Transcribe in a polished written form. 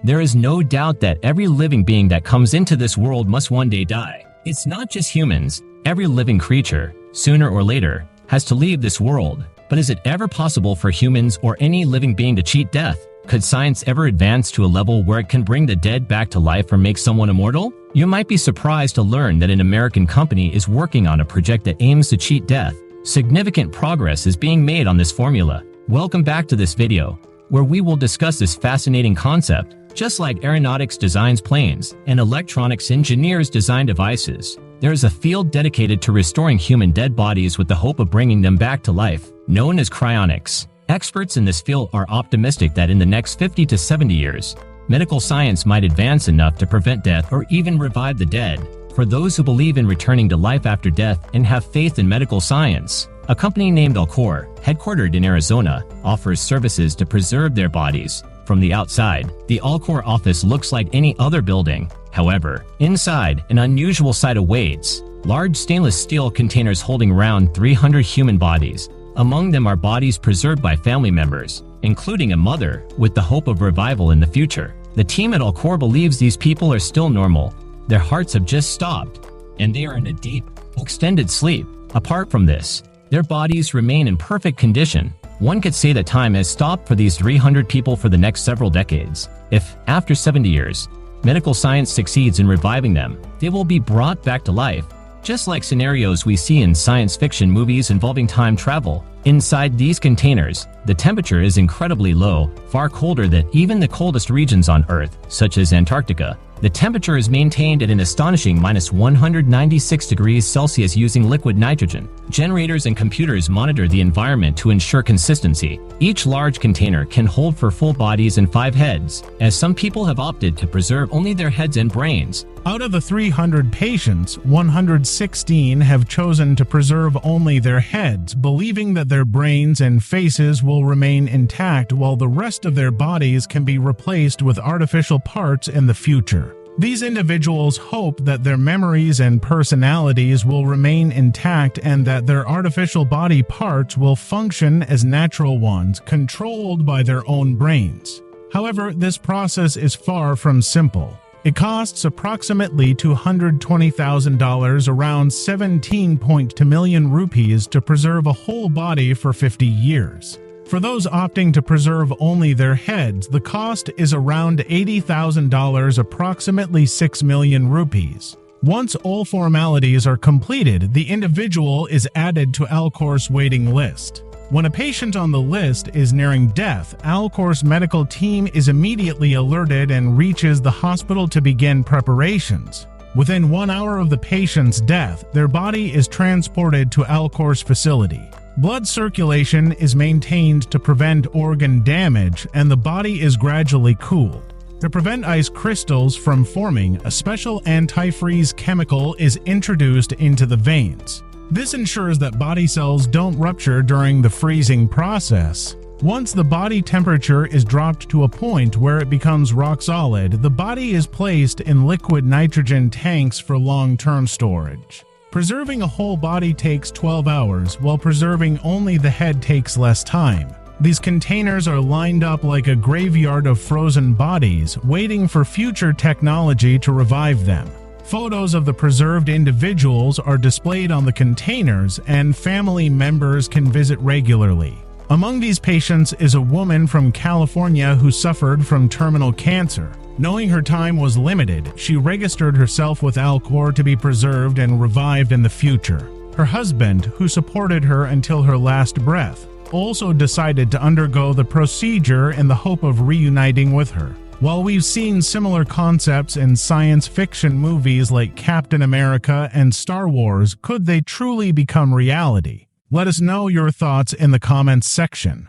There is no doubt that every living being that comes into this world must one day die. It's not just humans. Every living creature, sooner or later, has to leave this world. But is it ever possible for humans or any living being to cheat death? Could science ever advance to a level where it can bring the dead back to life or make someone immortal? You might be surprised to learn that an American company is working on a project that aims to cheat death. Significant progress is being made on this formula. Welcome back to this video, where we will discuss this fascinating concept. Just like aeronautics designs planes and electronics engineers design devices, there is a field dedicated to restoring human dead bodies with the hope of bringing them back to life, known as cryonics. Experts in this field are optimistic that in the next 50 to 70 years, medical science might advance enough to prevent death or even revive the dead. For those who believe in returning to life after death and have faith in medical science, a company named Alcor, headquartered in Arizona, offers services to preserve their bodies. From the outside, the Alcor office looks like any other building. However, inside, an unusual sight awaits. Large stainless steel containers holding around 300 human bodies. Among them are bodies preserved by family members, including a mother, with the hope of revival in the future. The team at Alcor believes these people are still normal. Their hearts have just stopped, and they are in a deep, extended sleep. Apart from this, their bodies remain in perfect condition. One could say that time has stopped for these 300 people for the next several decades. If, after 70 years, medical science succeeds in reviving them, they will be brought back to life, just like scenarios we see in science fiction movies involving time travel. Inside these containers, the temperature is incredibly low, far colder than even the coldest regions on Earth, such as Antarctica. The temperature is maintained at an astonishing minus 196 degrees Celsius using liquid nitrogen. Generators and computers monitor the environment to ensure consistency. Each large container can hold for full bodies and 5 heads, as some people have opted to preserve only their heads and brains. Out of the 300 patients, 116 have chosen to preserve only their heads, believing that their brains and faces will remain intact while the rest of their bodies can be replaced with artificial parts in the future. These individuals hope that their memories and personalities will remain intact and that their artificial body parts will function as natural ones, controlled by their own brains. However, this process is far from simple. It costs approximately $220,000, around 17.2 million rupees, to preserve a whole body for 50 years. For those opting to preserve only their heads, the cost is around $80,000, approximately 6 million rupees. Once all formalities are completed, the individual is added to Alcor's waiting list. When a patient on the list is nearing death, Alcor's medical team is immediately alerted and reaches the hospital to begin preparations. Within 1 hour of the patient's death, their body is transported to Alcor's facility. Blood circulation is maintained to prevent organ damage, and the body is gradually cooled. To prevent ice crystals from forming, a special antifreeze chemical is introduced into the veins. This ensures that body cells don't rupture during the freezing process. Once the body temperature is dropped to a point where it becomes rock solid, the body is placed in liquid nitrogen tanks for long-term storage. Preserving a whole body takes 12 hours, while preserving only the head takes less time. These containers are lined up like a graveyard of frozen bodies, waiting for future technology to revive them. Photos of the preserved individuals are displayed on the containers, and family members can visit regularly. Among these patients is a woman from California who suffered from terminal cancer. Knowing her time was limited, she registered herself with Alcor to be preserved and revived in the future. Her husband, who supported her until her last breath, also decided to undergo the procedure in the hope of reuniting with her. While we've seen similar concepts in science fiction movies like Captain America and Star Wars, could they truly become reality? Let us know your thoughts in the comments section.